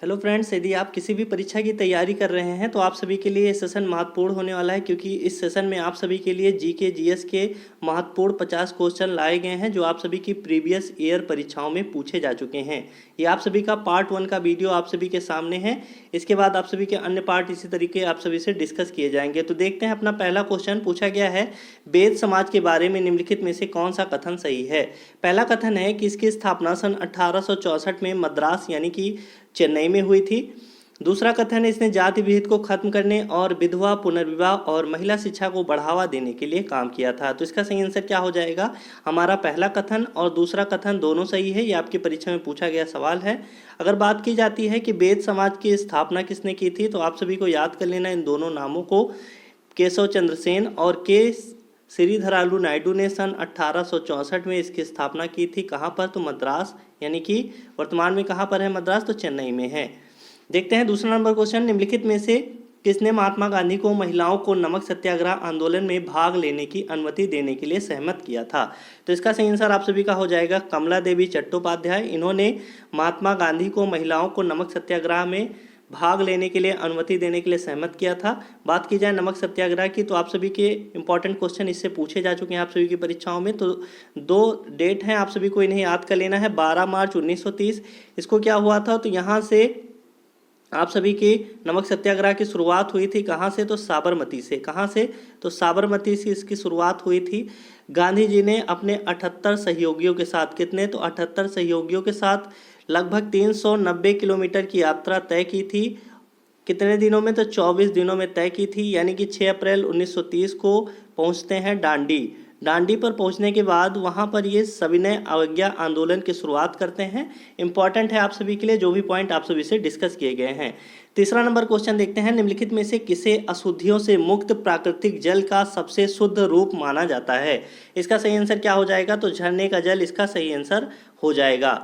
Hello friends, यदि आप किसी भी परीक्षा की तैयारी कर रहे हैं तो आप सभी के लिए ये सेशन महत्वपूर्ण होने वाला है, क्योंकि इस सेशन में आप सभी के लिए जीके जीएस के महत्वपूर्ण 50 क्वेश्चन लाए गए हैं जो आप सभी की प्रीवियस ईयर परीक्षाओं में पूछे जा चुके हैं। ये आप सभी का पार्ट 1 का वीडियो आप सभी के सामने है। इसके बाद आप सभी के अन्य पार्ट इसी तरीके आप सभी से डिस्कस किए जाएंगे। तो देखते हैं, अपना पहला क्वेश्चन पूछा गया है, वेद समाज के बारे में निम्नलिखित में से कौन सा कथन सही है। पहला कथन है कि इसकी स्थापना सन 1864 में मद्रास यानी कि चेन्नई में हुई थी। दूसरा कथन है, इसने जाति विहित को खत्म करने और विधवा पुनर्विवाह और महिला शिक्षा को बढ़ावा देने के लिए काम किया था। तो इसका सही आंसर क्या हो जाएगा? हमारा पहला कथन और दूसरा कथन दोनों सही है। ये आपकी परीक्षा में पूछा गया सवाल है। अगर बात की जाती है कि वेद समाज की स्थापना किसने की थी, तो आप सभी को याद कर लेना इन दोनों नामों को, केशव चंद्र सेन और के श्रीधरालू नायडू ने सन 1864 में इसकी स्थापना की थी। कहाँ पर? तो मद्रास, यानी कि वर्तमान में कहाँ पर है मद्रास? तो चेन्नई में है। देखते हैं दूसरा नंबर क्वेश्चन, निम्नलिखित में से किसने महात्मा गांधी को महिलाओं को नमक सत्याग्रह आंदोलन में भाग लेने की अनुमति देने के लिए सहमत किया था? तो इसका सही आंसर आप सभी का हो जाएगा कमला देवी चट्टोपाध्याय। इन्होंने महात्मा गांधी को महिलाओं को नमक सत्याग्रह में भाग लेने के लिए अनुमति देने के लिए सहमत किया था। बात की जाए नमक सत्याग्रह की, तो आप सभी के इंपॉर्टेंट क्वेश्चन इससे पूछे जा चुके हैं आप सभी की परीक्षाओं में। तो दो डेट हैं, आप सभी को इन्हें याद कर लेना है। 12 मार्च 1930 इसको क्या हुआ था, तो यहाँ से आप सभी की नमक सत्याग्रह की शुरुआत हुई थी। कहाँ से? तो साबरमती से। कहाँ से? तो साबरमती से इसकी शुरुआत हुई थी। गांधी जी ने अपने 78 सहयोगियों के साथ, कितने? तो 78 सहयोगियों के साथ लगभग 390 किलोमीटर की यात्रा तय की थी। कितने दिनों में? तो 24 दिनों में तय की थी, यानी कि 6 अप्रैल 1930 को पहुंचते हैं डांडी। डांडी पर पहुंचने के बाद वहां पर ये सविनय अवज्ञा आंदोलन की शुरुआत करते हैं। इंपॉर्टेंट है आप सभी के लिए जो भी पॉइंट आप सभी से डिस्कस किए गए हैं। तीसरा नंबर क्वेश्चन देखते हैं, निम्नलिखित में से किसे अशुद्धियों से मुक्त प्राकृतिक जल का सबसे शुद्ध रूप माना जाता है? इसका सही आंसर क्या हो जाएगा? तो झरने का जल इसका सही आंसर हो जाएगा।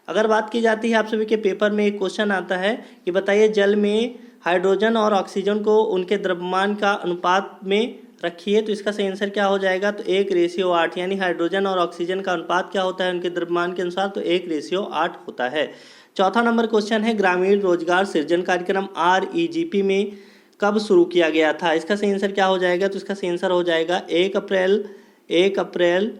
अगर बात की जाती है, आप सभी के पेपर में एक क्वेश्चन आता है कि बताइए जल में हाइड्रोजन और ऑक्सीजन को उनके द्रव्यमान का अनुपात में रखिए। तो इसका सही आंसर क्या हो जाएगा? तो 1:8, यानी हाइड्रोजन और ऑक्सीजन का अनुपात क्या होता है उनके द्रव्यमान के अनुसार? तो 1:8 होता है। चौथा नंबर क्वेश्चन है, ग्रामीण रोजगार सृजन कार्यक्रम REGP में कब शुरू किया गया था? इसका सही आंसर क्या हो जाएगा? तो इसका सही आंसर हो जाएगा 1 अप्रैल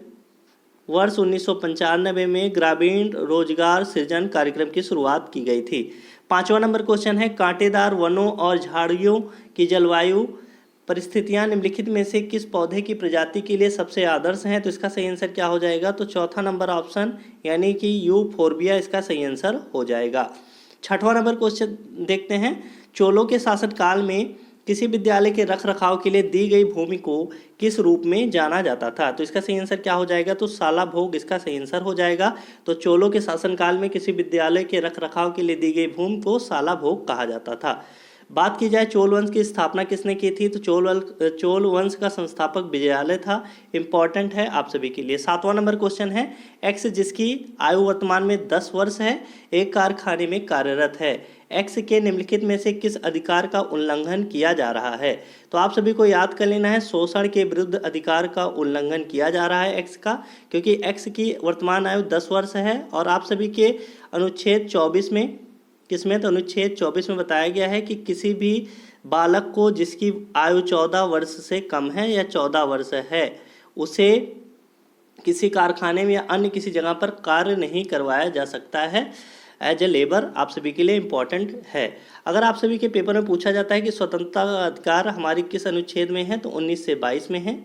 वर्ष 1995 में ग्रामीण रोजगार सृजन कार्यक्रम की शुरुआत की गई थी। पांचवा नंबर क्वेश्चन है, कांटेदार वनों और झाड़ियों की जलवायु परिस्थितियां निम्नलिखित में से किस पौधे की प्रजाति के लिए सबसे आदर्श हैं? तो इसका सही आंसर क्या हो जाएगा? तो चौथा नंबर ऑप्शन, यानी कि यूफोर्बिया इसका सही आंसर हो जाएगा। छठवां नंबर क्वेश्चन देखते हैं, चोलों के शासनकाल में किसी विद्यालय के रख रखाव के लिए दी गई भूमि को किस रूप में जाना जाता था? तो इसका सही आंसर क्या हो जाएगा? तो साला भोग इसका सही आंसर हो जाएगा। तो चोलों के शासनकाल में किसी विद्यालय के रख रखाव के लिए दी गई भूमि को साला भोग कहा जाता था। बात की जाए चोल वंश की स्थापना किसने की थी? तो चोल वंश का संस्थापक विजयालय था। इंपॉर्टेंट है आप सभी के लिए। सातवां नंबर क्वेश्चन है, एक्स जिसकी आयु वर्तमान में 10 वर्ष है, एक कारखाने में कार्यरत है, एक्स के निम्नलिखित में से किस अधिकार का उल्लंघन किया जा रहा है? तो आप सभी को याद कर लेना है, शोषण के विरुद्ध अधिकार का उल्लंघन किया जा रहा है एक्स का, क्योंकि एक्स की वर्तमान आयु 10 वर्ष है। और आप सभी के अनुच्छेद 24 में, किसमें? तो अनुच्छेद 24 में बताया गया है कि किसी भी बालक को जिसकी आयु 14 वर्ष से कम है या 14 वर्ष है, उसे किसी कारखाने में या अन्य किसी जगह पर कार्य नहीं करवाया जा सकता है एज ए लेबर। आप सभी के लिए इम्पॉर्टेंट है। अगर आप सभी के पेपर में पूछा जाता है कि स्वतंत्रता का अधिकार हमारी किस अनुच्छेद में है, तो 19 से 22 में है।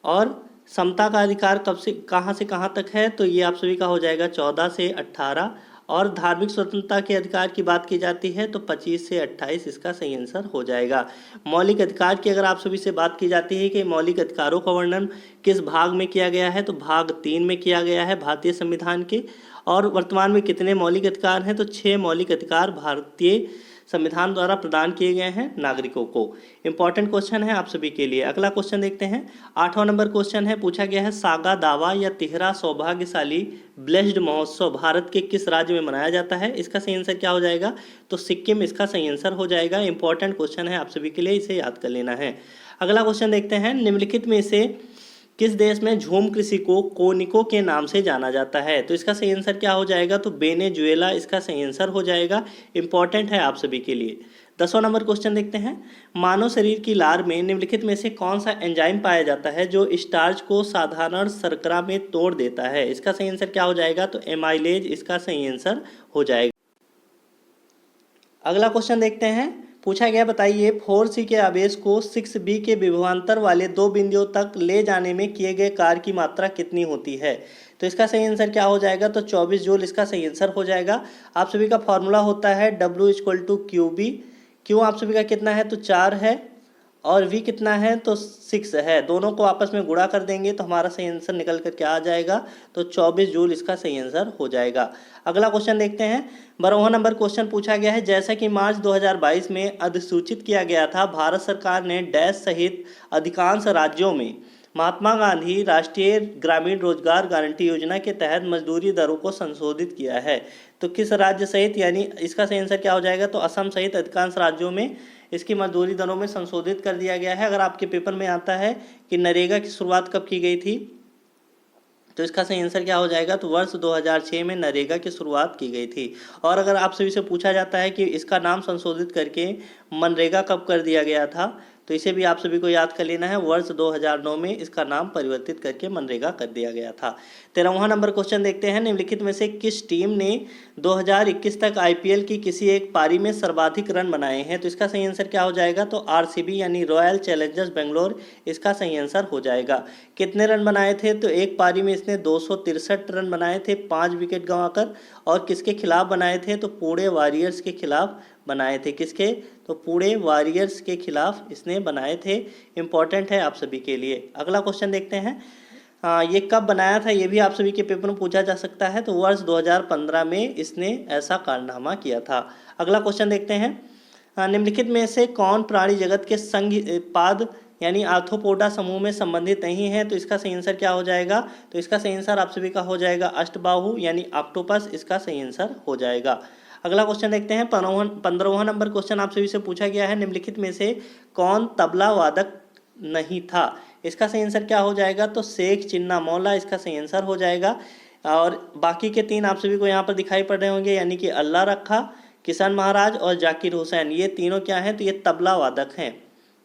और समता का अधिकार कब से कहाँ तक है? तो ये आप सभी का हो जाएगा 14 से 18। और धार्मिक स्वतंत्रता के अधिकार की बात की जाती है तो 25 से 28 इसका सही आंसर हो जाएगा। मौलिक अधिकार की अगर आप सभी से बात की जाती है कि मौलिक अधिकारों का वर्णन किस भाग में किया गया है, तो भाग 3 में किया गया है भारतीय संविधान के। और वर्तमान में कितने मौलिक अधिकार हैं? तो 6 मौलिक अधिकार भारतीय संविधान द्वारा प्रदान किए गए हैं नागरिकों को। इंपॉर्टेंट क्वेश्चन है आप सभी के लिए। अगला क्वेश्चन देखते हैं, 8वां नंबर क्वेश्चन है, पूछा गया है, सागा दावा या तिहरा सौभाग्यशाली ब्लेस्ड महोत्सव भारत के किस राज्य में मनाया जाता है? इसका सही आंसर क्या हो जाएगा? तो सिक्किम इसका सही आंसर हो जाएगा। इंपॉर्टेंट क्वेश्चन है आप सभी के लिए, इसे याद कर लेना है। अगला क्वेश्चन देखते हैं, निम्नलिखित में से किस देश में झूम कृषि को कोनिको के नाम से जाना जाता है? तो इसका सही आंसर क्या हो जाएगा? तो वेनेजुएला इसका सही आंसर हो जाएगा। इंपॉर्टेंट है आप सभी के लिए। 10वां नंबर क्वेश्चन देखते हैं। मानव शरीर की लार में निम्नलिखित में से कौन सा एंजाइम पाया जाता है जो स्टार्च को साधारण शर्करा में तोड़ देता है? इसका सही आंसर क्या हो जाएगा? तो एमाइलेज इसका सही आंसर हो जाएगा। अगला क्वेश्चन देखते हैं। पूछा गया, बताइए 4C के आवेश को 6B के विभवांतर वाले दो बिंदुओं तक ले जाने में किए गए कार्य की मात्रा कितनी होती है? तो इसका सही आंसर क्या हो जाएगा? तो 24 जूल इसका सही आंसर हो जाएगा। आप सभी का फॉर्मूला होता है W = QB। आप सभी का कितना है? तो 4 है, और V कितना है? तो 6 है। दोनों को आपस में गुणा कर देंगे तो हमारा सही आंसर निकल कर क्या आ जाएगा? तो 24 जूल इसका सही आंसर हो जाएगा। अगला क्वेश्चन देखते हैं। 12वां नंबर क्वेश्चन पूछा गया है, जैसा कि मार्च 2022 में अधिसूचित किया गया था, भारत सरकार ने डैश सहित अधिकांश राज्यों में महात्मा गांधी राष्ट्रीय ग्रामीण रोजगार गारंटी योजना के तहत मजदूरी दरों को संशोधित किया है। तो किस राज्य सहित, यानी इसका सही आंसर क्या हो जाएगा? तो असम सहित अधिकांश राज्यों में इसकी मजदूरी दरों में संशोधित कर दिया गया है। अगर आपके पेपर में आता है कि नरेगा की शुरुआत कब की गई थी, तो इसका सही आंसर क्या हो जाएगा? तो वर्ष 2006 में नरेगा की शुरुआत की गई थी। और अगर आप सभी से पूछा जाता है कि इसका नाम संशोधित करके मनरेगा कब कर दिया गया था, तो इसे भी आप सभी को याद कर लेना है। वर्ष 2009 में इसका नाम परिवर्तित करके मनरेगा कर दिया गया था। 13वां नंबर क्वेश्चन देखते हैं। निम्नलिखित में से किस टीम ने 2021 तक IPL की किसी एक पारी में सर्वाधिक रन बनाए हैं? तो इसका सही आंसर क्या हो जाएगा? तो RCB यानी रॉयल चैलेंजर्स बेंगलोर इसका सही आंसर हो जाएगा। कितने रन बनाए थे? तो एक पारी में इसने 263 रन बनाए थे 5 विकेट गंवाकर। और किसके खिलाफ बनाए थे? तो पुणे वॉरियर्स के खिलाफ बनाए थे। किसके? तो पुणे वॉरियर्स के खिलाफ इसने बनाए थे। इंपॉर्टेंट है आप सभी के लिए। अगला क्वेश्चन देखते हैं। ये कब बनाया था, ये भी आप सभी के पेपर में पूछा जा सकता है। तो वर्ष 2015 में इसने ऐसा कारनामा किया था। अगला क्वेश्चन देखते हैं। निम्नलिखित में से कौन प्राणी जगत के संघपाद यानी आर्थ्रोपोडा समूह में संबंधित नहीं है? तो इसका सही आंसर क्या हो जाएगा? तो इसका सही आंसर आप सभी का हो जाएगा अष्टबाहु यानी ऑक्टोपस इसका सही आंसर हो जाएगा। अगला क्वेश्चन देखते हैं। 15वां नंबर क्वेश्चन आप सभी से पूछा गया है, निम्नलिखित में से कौन तबला वादक नहीं था? इसका सही आंसर क्या हो जाएगा? तो शेख चिन्ना मौला इसका सही आंसर हो जाएगा। और बाकी के 3 आप सभी को यहाँ पर दिखाई पड़ रहे होंगे, यानी कि अल्लाह रखा, किशन महाराज और जाकिर हुसैन, ये तीनों क्या हैं? तो ये तबला वादक हैं।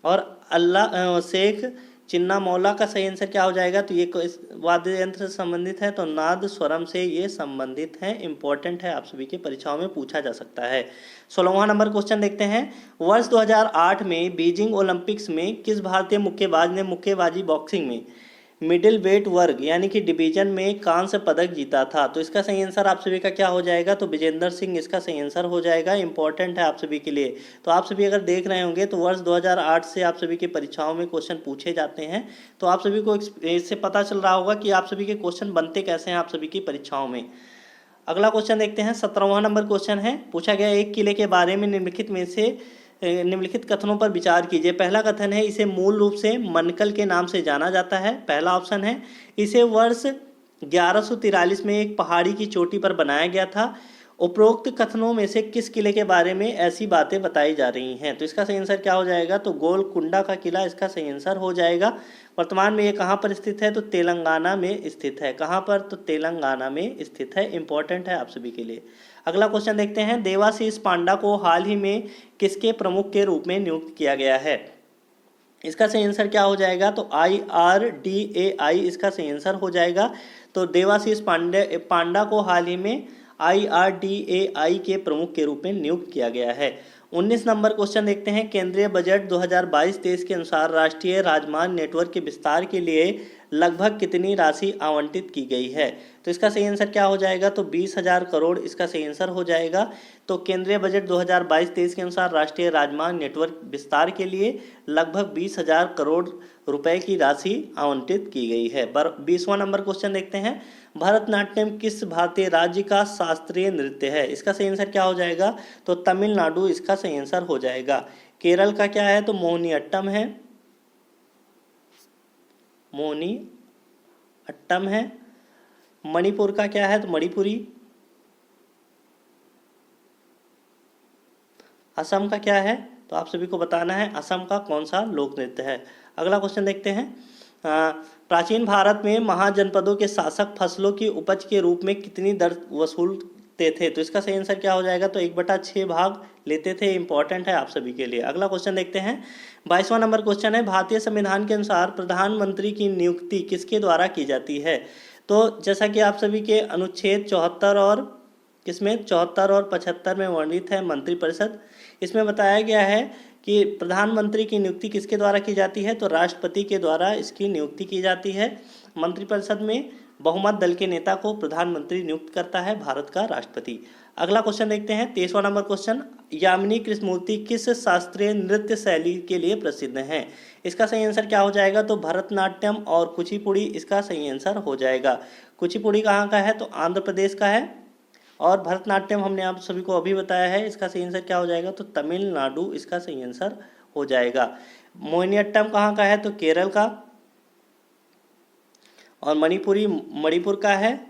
और शेख चिन्ना मौला का सही आंसर क्या हो जाएगा? तो ये वाद्य यंत्र से संबंधित है, तो नाद स्वरम से ये संबंधित है। इंपॉर्टेंट है, आप सभी की परीक्षाओं में पूछा जा सकता है। 16वां नंबर क्वेश्चन देखते हैं। वर्ष 2008 में बीजिंग ओलंपिक्स में किस भारतीय मुक्केबाज ने मुक्केबाजी बॉक्सिंग में मिडिल वेट वर्ग यानी कि डिवीजन में कांस्य पदक जीता था? तो इसका सही आंसर आप सभी का क्या हो जाएगा? तो विजेंदर सिंह इसका सही आंसर हो जाएगा। इंपॉर्टेंट है आप सभी के लिए। तो आप सभी अगर देख रहे होंगे तो वर्ष 2008 से आप सभी की परीक्षाओं में क्वेश्चन पूछे जाते हैं, तो आप सभी को इससे पता चल रहा होगा कि आप सभी के क्वेश्चन बनते कैसे हैं आप सभी की परीक्षाओं में। अगला क्वेश्चन देखते हैं। 17वां नंबर क्वेश्चन है। पूछा गया, एक किले के बारे में निम्नलिखित कथनों पर विचार कीजिए। पहला कथन है, इसे मूल रूप से मनकल के नाम से जाना जाता है। पहला ऑप्शन है, इसे वर्ष 1143 में एक पहाड़ी की चोटी पर बनाया गया था। उपरोक्त कथनों में से किस किले के बारे में ऐसी बातें बताई जा रही हैं? तो इसका सही आंसर क्या हो जाएगा? तो गोलकुंडा का किला इसका सही आंसर हो जाएगा। वर्तमान में ये कहाँ पर स्थित है? तो तेलंगाना में स्थित है। कहाँ पर? तो तेलंगाना में स्थित है। इंपॉर्टेंट है आप सभी के लिए। अगला क्वेश्चन देखते हैं। देवाशीष पांडा को हाल ही में किसके प्रमुख के रूप में नियुक्त किया गया है? इसका सही आंसर क्या हो जाएगा? तो IRDAI इसका सही आंसर हो जाएगा। तो देवाशीष पांडा को हाल ही में IRDAI के प्रमुख के रूप में नियुक्त किया गया है। 19 नंबर क्वेश्चन देखते हैं। केंद्रीय बजट 2022-23 के अनुसार राष्ट्रीय राजमार्ग नेटवर्क के विस्तार के लिए लगभग कितनी राशि आवंटित की गई है? तो इसका सही आंसर क्या हो जाएगा? तो 20,000 करोड़ इसका सही आंसर हो जाएगा। तो केंद्रीय बजट 2022-23 के अनुसार राष्ट्रीय राजमार्ग नेटवर्क विस्तार के लिए लगभग 20,000 करोड़ रुपए की राशि आवंटित की गई है। 20वां नंबर क्वेश्चन देखते हैं। भरतनाट्यम किस भारतीय राज्य का शास्त्रीय नृत्य है? इसका सही आंसर क्या हो जाएगा? तो तमिलनाडु इसका सही आंसर हो जाएगा। केरल का क्या है? तो मोहिनीअट्टम है। मोहिनीअट्टम है। मणिपुर का क्या है? तो मणिपुरी। असम का क्या है? तो आप सभी को बताना है असम का कौन सा लोक नृत्य है। अगला क्वेश्चन देखते हैं। प्राचीन भारत में महाजनपदों के शासक फसलों की उपज के रूप में कितनी दर वसूलते थे? तो इसका सही आंसर क्या हो जाएगा? तो 1/6 भाग लेते थे। इंपॉर्टेंट है आप सभी के लिए। अगला क्वेश्चन देखते हैं। 22वां नंबर क्वेश्चन है, भारतीय संविधान के अनुसार प्रधानमंत्री की नियुक्ति किसके द्वारा की जाती है? तो जैसा कि आप सभी के अनुच्छेद 74 और किसमें 74 और 75 में वर्णित है मंत्रिपरिषद, इसमें बताया गया है कि प्रधानमंत्री की नियुक्ति किसके द्वारा की जाती है? तो राष्ट्रपति के द्वारा इसकी नियुक्ति की जाती है। मंत्रिपरिषद में बहुमत दल के नेता को प्रधानमंत्री नियुक्त करता है भारत का राष्ट्रपति। अगला क्वेश्चन देखते हैं। 23वां नंबर क्वेश्चन, यामिनी कृष्णमूर्ति किस शास्त्रीय नृत्य शैली के लिए प्रसिद्ध हैं? इसका सही आंसर क्या हो जाएगा? तो भरतनाट्यम और कुचिपुड़ी इसका सही आंसर हो जाएगा। कुचिपुड़ी कहाँ का है? तो आंध्र प्रदेश का है। और भरतनाट्यम हमने आप सभी को अभी बताया है, इसका सही आंसर क्या हो जाएगा? तो तमिलनाडु इसका सही आंसर हो जाएगा। मोहिनीअट्टम कहाँ का है? तो केरल का। और मणिपुर का है।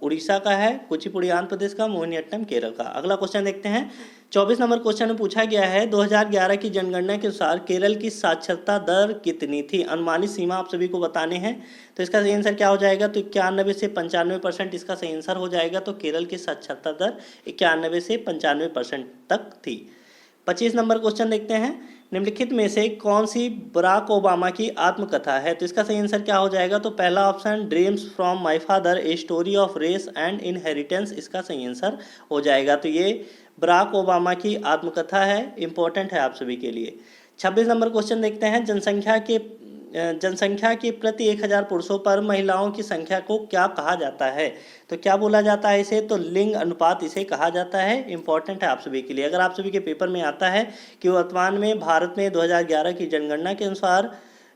उड़ीसा का है। कुचिपुड़ी आंध्र प्रदेश का। मोहिनीअट्टम केरल का। अगला क्वेश्चन देखते हैं। 24 नंबर क्वेश्चन में पूछा गया है, 2011 की जनगणना के अनुसार केरल की साक्षरता दर कितनी थी? अनुमानित सीमा आप सभी को बताने हैं। तो इसका सही आंसर क्या हो जाएगा? तो 91 से 95% इसका सही आंसर हो जाएगा। तो केरल की साक्षरता दर 91 से 95% तक थी। 25 नंबर क्वेश्चन देखते हैं। निम्नलिखित में से कौन सी बराक ओबामा की आत्मकथा है? तो इसका सही आंसर क्या हो जाएगा? तो पहला option dreams from my father a story of race and inheritance इसका सही आंसर हो जाएगा। तो ये बराक ओबामा की आत्मकथा है। इंपॉर्टेंट है आप सभी के लिए। 26 नंबर क्वेश्चन देखते हैं। जनसंख्या के प्रति 1000 पुरुषों पर महिलाओं की संख्या को क्या कहा जाता है? तो क्या बोला जाता है इसे? तो लिंग अनुपात इसे कहा जाता है। इंपॉर्टेंट है आप सभी के लिए। अगर आप सभी के पेपर में आता है कि वर्तमान में भारत में 2011 की जनगणना के अनुसार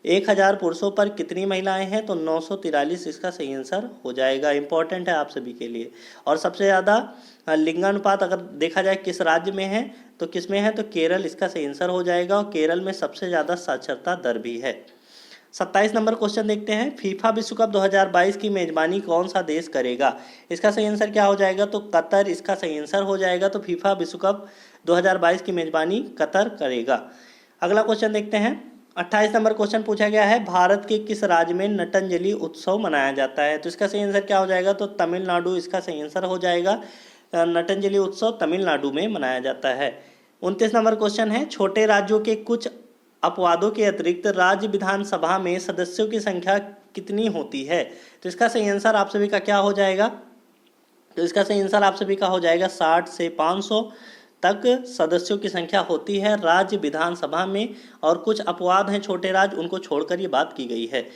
1000 पुरुषों पर कितनी महिलाएं हैं? तो 943 इसका सही आंसर हो जाएगा। इंपॉर्टेंट है आप सभी के लिए। और सबसे ज़्यादा लिंगानुपात अगर देखा जाए किस राज्य में है, तो किस में है? तो केरल इसका सही आंसर हो जाएगा। और केरल में सबसे ज़्यादा साक्षरता दर भी है। 27 नंबर क्वेश्चन देखते हैं। फीफा विश्व कप 2022 की मेजबानी कौन सा देश करेगा? इसका सही आंसर क्या हो जाएगा? तो कतर इसका सही आंसर हो जाएगा। तो फीफा विश्व कप 2022 की मेजबानी कतर करेगा। अगला क्वेश्चन देखते हैं। 28 नंबर क्वेश्चन पूछा गया है, भारत के किस राज्य में नटंजलि उत्सव मनाया जाता है? तो इसका सही आंसर क्या हो जाएगा? तो तमिलनाडु इसका सही आंसर हो जाएगा। नटंजलि उत्सव तमिलनाडु में मनाया जाता है। 29 नंबर क्वेश्चन है, छोटे राज्यों के कुछ अपवादों के अतिरिक्त राज्य विधानसभा में सदस्यों की संख्या कितनी होती है? तो इसका सही आंसर आप सभी का क्या हो जाएगा? तो इसका सही आंसर आप सभी का हो जाएगा 60 से 500 तक सदस्यों की संख्या होती है राज्य विधानसभा में। और कुछ अपवाद हैं छोटे राज्य, उनको छोड़कर ये बात की गई है।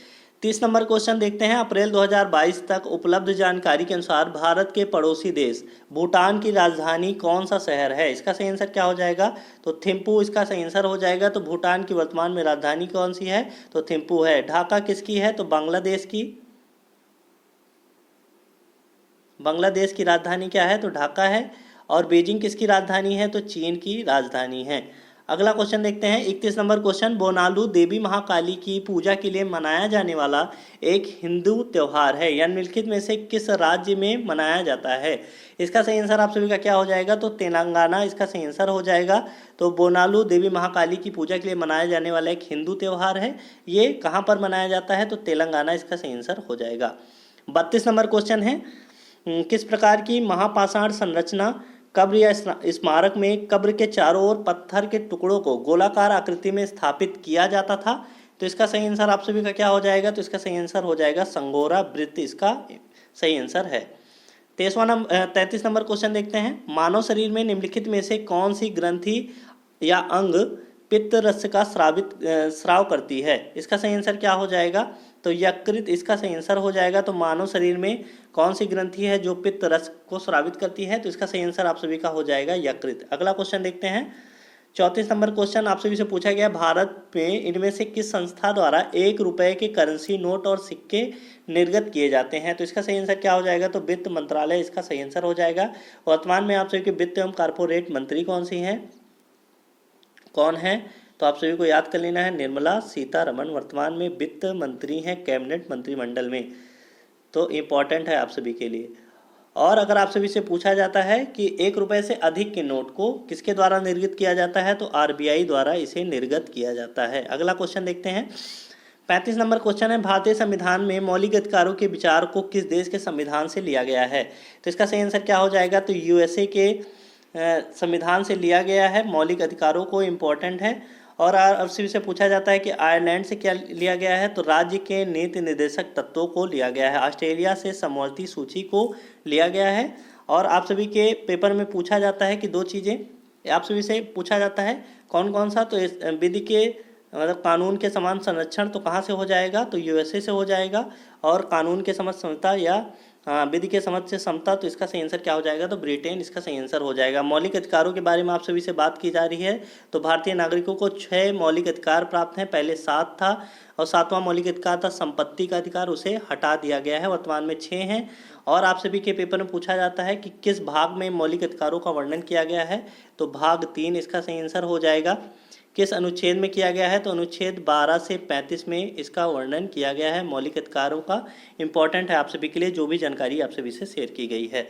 30 नंबर क्वेश्चन देखते हैं। अप्रैल 2022 तक उपलब्ध जानकारी के अनुसार भारत के पड़ोसी देश भूटान की राजधानी कौन सा शहर है? इसका सही आंसर क्या हो जाएगा? तो थिम्पू इसका सही आंसर हो जाएगा। तो भूटान की वर्तमान में राजधानी कौन सी है? तो थिम्पू है। ढाका किसकी है? तो बांग्लादेश की राजधानी क्या है? तो ढाका है। और बीजिंग किसकी राजधानी है? तो चीन की राजधानी है। अगला क्वेश्चन देखते हैं। 31 नंबर क्वेश्चन, बोनालू देवी महाकाली की पूजा के लिए मनाया जाने वाला एक हिंदू त्योहार है, या निम्नलिखित में से किस राज्य में मनाया जाता है? इसका सही आंसर आप सभी का क्या हो जाएगा? तो तेलंगाना इसका सही आंसर हो जाएगा। तो बोनालू देवी महाकाली की पूजा के लिए मनाया जाने वाला एक हिंदू त्योहार है। ये कहाँ पर मनाया जाता है? तो तेलंगाना इसका सही आंसर हो जाएगा। 32 नंबर क्वेश्चन है, किस प्रकार की महापाषाण संरचना कब्र या स्मारक में कब्र के चारों ओर पत्थर के टुकड़ों को गोलाकार आकृति में स्थापित किया जाता था? तो इसका सही आंसर आप सभी का क्या हो जाएगा? तो इसका सही आंसर हो जाएगा संगोरा वृत्त इसका सही आंसर है। 33 नंबर क्वेश्चन देखते हैं। मानव शरीर में निम्नलिखित में से कौन सी ग्रंथि या अंग पित्त रस का स्राव करती है? इसका सही आंसर क्या हो जाएगा? तो यकृत इसका सही आंसर हो जाएगा। तो मानव शरीर में कौन सी ग्रंथि है जो पित्त रस को स्रावित करती है? तो इसका सही आंसर आप सभी का हो जाएगा यकृत। अगला क्वेश्चन देखते हैं। 34 नंबर क्वेश्चन आप सभी से पूछा गया, भारत में इनमें से किस संस्था द्वारा 1 रुपए के करेंसी नोट और सिक्के निर्गत किए जाते हैं? तो इसका सही आंसर क्या हो जाएगा? तो वित्त मंत्रालय इसका सही आंसर हो जाएगा। वर्तमान में आप सभी के वित्त एवं कारपोरेट मंत्री कौन है? तो आप सभी को याद कर लेना है, निर्मला सीतारमण वर्तमान में वित्त मंत्री हैं कैबिनेट मंत्रिमंडल में। तो इम्पॉर्टेंट है आप सभी के लिए। और अगर आप सभी से पूछा जाता है कि 1 रुपए से अधिक के नोट को किसके द्वारा निर्गत किया जाता है? तो आरबीआई द्वारा इसे निर्गत किया जाता है। अगला क्वेश्चन देखते हैं। 35 नंबर क्वेश्चन है, भारतीय संविधान में मौलिक अधिकारों के विचार को किस देश के संविधान से लिया गया है? तो इसका सही आंसर क्या हो जाएगा? तो यूएसए के संविधान से लिया गया है मौलिक अधिकारों को, इम्पोर्टेंट है। और अब से पूछा जाता है कि आयरलैंड से क्या लिया गया है? तो राज्य के नीति निर्देशक तत्वों को लिया गया है। ऑस्ट्रेलिया से समवर्ती सूची को लिया गया है। और आप सभी के पेपर में पूछा जाता है कि दो चीज़ें आप सभी से पूछा जाता है, कौन कौन सा? तो विधि के मतलब कानून के समान संरक्षण तो कहाँ से हो जाएगा? तो यूएसए से हो जाएगा। और कानून के समक्ष समता या विधि के समक्ष समता, तो इसका सही आंसर क्या हो जाएगा? तो ब्रिटेन इसका सही आंसर हो जाएगा। मौलिक अधिकारों के बारे में आप सभी से बात की जा रही है। तो भारतीय नागरिकों को 6 मौलिक अधिकार प्राप्त हैं, पहले 7 था और 7वां मौलिक अधिकार था संपत्ति का अधिकार, उसे हटा दिया गया है, वर्तमान में 6 हैं। और आप सभी के पेपर में पूछा जाता है कि किस भाग में मौलिक अधिकारों का वर्णन किया गया है? तो भाग 3 इसका सही आंसर हो जाएगा। किस अनुच्छेद में किया गया है? तो अनुच्छेद 12 से 35 में इसका वर्णन किया गया है मौलिक अधिकारों का। इंपॉर्टेंट है आप सभी के लिए जो भी जानकारी आप सभी से शेयर की गई है।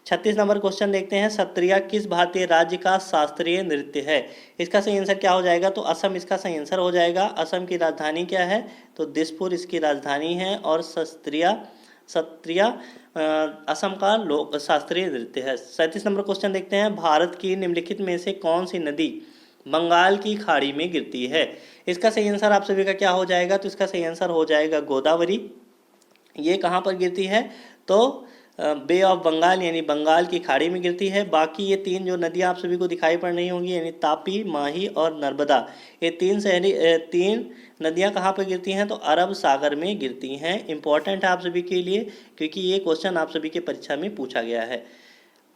36 नंबर क्वेश्चन देखते हैं, सत्रिया किस भारतीय राज्य का शास्त्रीय नृत्य है? इसका सही आंसर क्या हो जाएगा? तो असम इसका सही आंसर हो जाएगा। असम की राजधानी क्या है? तो दिसपुर इसकी राजधानी है। और सत्रिया असम का लोक शास्त्रीय नृत्य है। 37 नंबर क्वेश्चन देखते हैं, भारत की निम्नलिखित में से कौन सी नदी बंगाल की खाड़ी में गिरती है? इसका सही आंसर आप सभी का क्या हो जाएगा? तो इसका सही आंसर हो जाएगा गोदावरी। ये कहाँ पर गिरती है? तो बे ऑफ बंगाल यानी बंगाल की खाड़ी में गिरती है। बाकी ये 3 जो नदियाँ आप सभी को दिखाई पड़ रही होंगी यानी तापी, माही और नर्मदा, ये 3 नदियाँ कहाँ पर गिरती हैं? तो अरब सागर में गिरती हैं। इंपॉर्टेंट है आप सभी के लिए क्योंकि ये क्वेश्चन आप सभी के परीक्षा में पूछा गया है।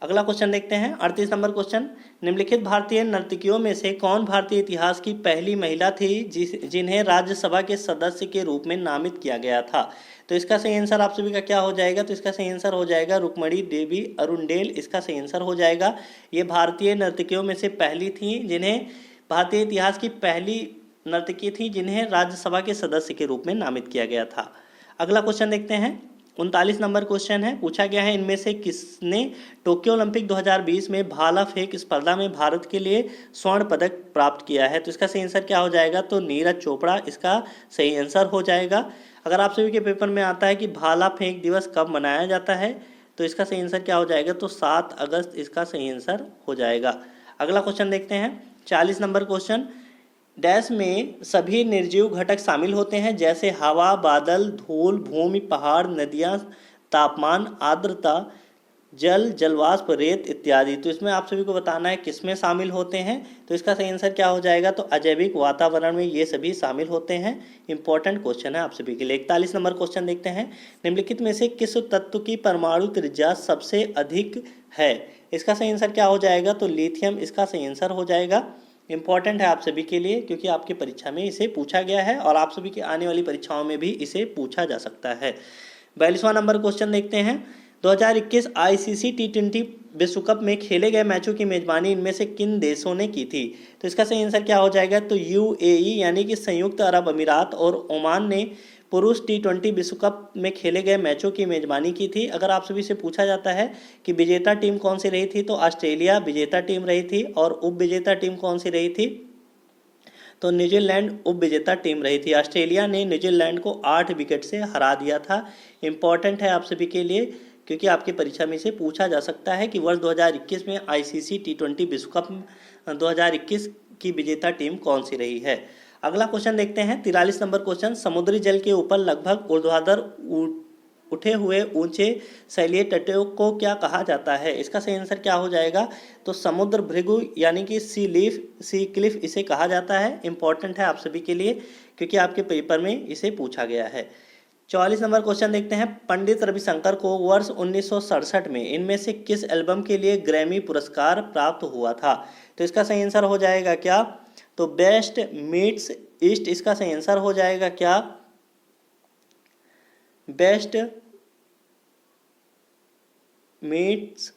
अगला क्वेश्चन देखते हैं, 38 नंबर क्वेश्चन, निम्नलिखित भारतीय नर्तकियों में से कौन भारतीय इतिहास की पहली महिला थी जिन्हें राज्यसभा के सदस्य के रूप में नामित किया गया था? तो इसका सही आंसर आप सभी का क्या हो जाएगा? तो इसका सही आंसर हो जाएगा रुक्मणी देवी अरुणडेल, इसका सही आंसर हो जाएगा। ये भारतीय नर्तकियों में से पहली थी जिन्हें भारतीय इतिहास की पहली नर्तकी थी जिन्हें राज्यसभा के सदस्य के रूप में नामित किया गया था। अगला क्वेश्चन देखते हैं, 39 नंबर क्वेश्चन है, पूछा गया है इनमें से किसने टोक्यो ओलंपिक 2020 में भाला फेंक स्पर्धा में भारत के लिए स्वर्ण पदक प्राप्त किया है? तो इसका सही आंसर क्या हो जाएगा? तो नीरज चोपड़ा इसका सही आंसर हो जाएगा। अगर आप सभी के पेपर में आता है कि भाला फेंक दिवस कब मनाया जाता है, तो इसका सही आंसर क्या हो जाएगा? तो 7 अगस्त इसका सही आंसर हो जाएगा। अगला क्वेश्चन देखते हैं, 40 नंबर क्वेश्चन, डैश में सभी निर्जीव घटक शामिल होते हैं जैसे हवा, बादल, धूल, भूमि, पहाड़, नदियाँ, तापमान, आर्द्रता, जल, जलवाष्प, रेत इत्यादि। तो इसमें आप सभी को बताना है किसमें शामिल होते हैं। तो इसका सही आंसर क्या हो जाएगा? तो अजैविक वातावरण में ये सभी शामिल होते हैं। इंपॉर्टेंट क्वेश्चन है आप सभी के लिए। 41 नंबर क्वेश्चन देखते हैं, निम्नलिखित में से किस तत्व की परमाणु त्रिज्या सबसे अधिक है? इसका सही आंसर क्या हो जाएगा? तो लिथियम इसका सही आंसर हो जाएगा। इंपॉर्टेंट है आप सभी के लिए क्योंकि आपकी परीक्षा में इसे पूछा गया है और आप सभी की आने वाली परीक्षाओं में भी इसे पूछा जा सकता है। 42वां नंबर क्वेश्चन देखते हैं, 2021 आईसीसी T20 विश्व कप में खेले गए मैचों की मेजबानी इनमें से किन देशों ने की थी? तो इसका सही आंसर क्या हो जाएगा? तो यूएई यानी कि संयुक्त अरब अमीरात और ओमान ने पुरुष T20 विश्व कप में खेले गए मैचों की मेजबानी की थी। अगर आप सभी से पूछा जाता है कि विजेता टीम कौन सी रही थी, तो ऑस्ट्रेलिया विजेता टीम रही थी। और उप विजेता टीम कौन सी रही थी? तो न्यूजीलैंड उप विजेता टीम रही थी। ऑस्ट्रेलिया ने न्यूजीलैंड को 8 विकेट से हरा दिया था। इंपॉर्टेंट है आप सभी के लिए क्योंकि आपकी परीक्षा में से पूछा जा सकता है कि वर्ष 2021 में आईसीसी T20 विश्व कप 2021 की विजेता टीम कौन सी रही है। अगला क्वेश्चन देखते हैं, 43 नंबर क्वेश्चन, समुद्री जल के ऊपर लगभग ऊर्ध्वाधर उठे हुए ऊंचे शैलीय तटों को क्या कहा जाता है? इसका सही आंसर क्या हो जाएगा? तो समुद्र भृगु यानी कि सी क्लिफ इसे कहा जाता है। इंपॉर्टेंट है आप सभी के लिए क्योंकि आपके पेपर में इसे पूछा गया है। 44 नंबर क्वेश्चन देखते हैं, पंडित रविशंकर को वर्ष 1967 में इनमें से किस एल्बम के लिए ग्रैमी पुरस्कार प्राप्त हुआ था? तो इसका सही आंसर हो जाएगा क्या? तो बेस्ट मीट्स ईस्ट इसका सही आंसर हो जाएगा क्या? बेस्ट मीट्स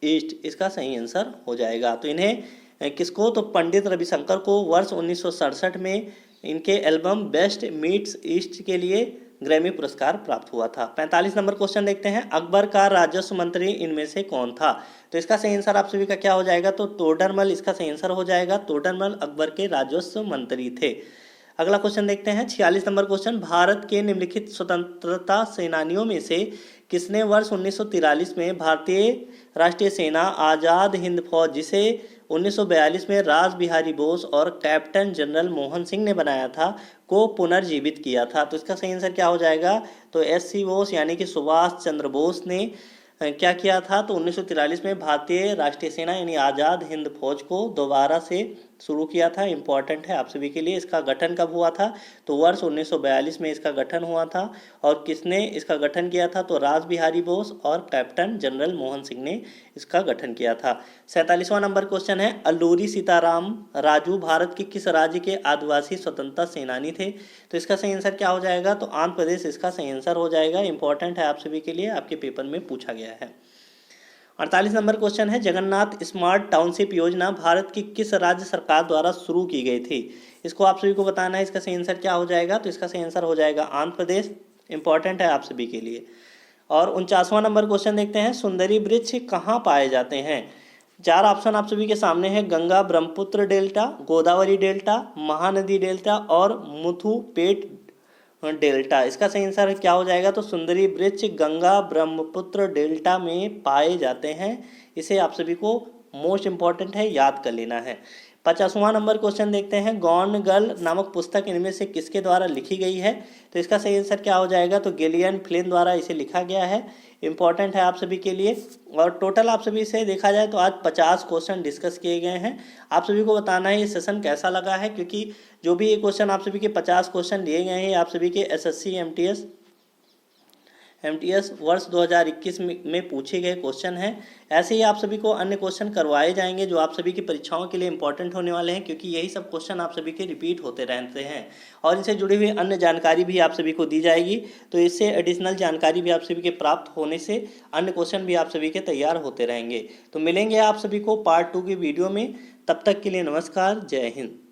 ईस्ट इसका सही आंसर हो जाएगा। तो इन्हें किसको? तो पंडित रविशंकर को वर्ष 1967 में इनके एल्बम बेस्ट मीट्स ईस्ट के लिए ग्रैमी पुरस्कार प्राप्त हुआ था। 45 नंबर क्वेश्चन देखते हैं, अकबर का राजस्व मंत्री इनमें से कौन था? तो इसका सही आंसर आप सभी का क्या हो जाएगा? तो तोडरमल इसका सही आंसर हो जाएगा। तोडरमल अकबर के राजस्व मंत्री थे। अगला क्वेश्चन देखते हैं 46 नंबर क्वेश्चन, भारत के निम्नलिखित स्वतंत्रता सेनानियों में से किसने वर्ष 1943 में भारतीय राष्ट्रीय सेना आज़ाद हिंद फौज, जिसे 1942 में रास बिहारी बोस और कैप्टन जनरल मोहन सिंह ने बनाया था, को पुनर्जीवित किया था? तो इसका सही आंसर क्या हो जाएगा? तो एस.सी. बोस यानी कि सुभाष चंद्र बोस ने क्या किया था? तो 1943 में भारतीय राष्ट्रीय सेना यानी आज़ाद हिंद फौज को दोबारा से शुरू किया था। इंपॉर्टेंट है आप सभी के लिए। इसका गठन कब हुआ था? तो वर्ष 1942 में इसका गठन हुआ था। और किसने इसका गठन किया था? तो रास बिहारी बोस और कैप्टन जनरल मोहन सिंह ने इसका गठन किया था। 47वां नंबर क्वेश्चन है, अल्लूरी सीताराम राजू भारत के किस राज्य के आदिवासी स्वतंत्रता सेनानी थे? तो इसका सही आंसर क्या हो जाएगा? तो आंध्र प्रदेश इसका सही आंसर हो जाएगा। इंपॉर्टेंट है आप सभी के लिए, आपके पेपर में पूछा गया है। 48 नंबर क्वेश्चन है, जगन्नाथ स्मार्ट टाउनशिप योजना भारत की किस राज्य सरकार द्वारा शुरू की गई थी? इसको आप सभी को बताना है। इसका सही आंसर क्या हो जाएगा? तो इसका सही आंसर हो जाएगा आंध्र प्रदेश। इंपॉर्टेंट है आप सभी के लिए। और 49वां नंबर क्वेश्चन देखते हैं, सुंदरी वृक्ष कहाँ पाए जाते हैं? 4 ऑप्शन आप सभी के सामने है, Ganga Brahmaputra delta, Godavari delta, Mahanadi delta और मुथुपेट डेल्टा। इसका सही आंसर क्या हो जाएगा? तो सुंदरी वृक्ष गंगा ब्रह्मपुत्र डेल्टा में पाए जाते हैं। इसे आप सभी को मोस्ट इंपॉर्टेंट है, याद कर लेना है। 50वां नंबर क्वेश्चन देखते हैं, गॉन गर्ल नामक पुस्तक इनमें से किसके द्वारा लिखी गई है? तो इसका सही आंसर क्या हो जाएगा? तो गिलियन फ्लिन द्वारा इसे लिखा गया है। इंपॉर्टेंट है आप सभी के लिए। और टोटल आप सभी से देखा जाए तो आज 50 क्वेश्चन डिस्कस किए गए हैं। आप सभी को बताना है ये सेशन कैसा लगा है, क्योंकि जो भी ये क्वेश्चन आप सभी के 50 क्वेश्चन लिए गए हैं आप सभी के एसएससी एमटीएस वर्ष 2021 में पूछे गए क्वेश्चन हैं। ऐसे ही आप सभी को अन्य क्वेश्चन करवाए जाएंगे जो आप सभी की परीक्षाओं के लिए इंपॉर्टेंट होने वाले हैं, क्योंकि यही सब क्वेश्चन आप सभी के रिपीट होते रहते हैं। और इनसे जुड़ी हुई अन्य जानकारी भी आप सभी को दी जाएगी, तो इससे एडिशनल जानकारी भी आप सभी के प्राप्त होने से अन्य क्वेश्चन भी आप सभी के तैयार होते रहेंगे। तो मिलेंगे आप सभी को पार्ट 2 की वीडियो में। तब तक के लिए नमस्कार, जय हिंद।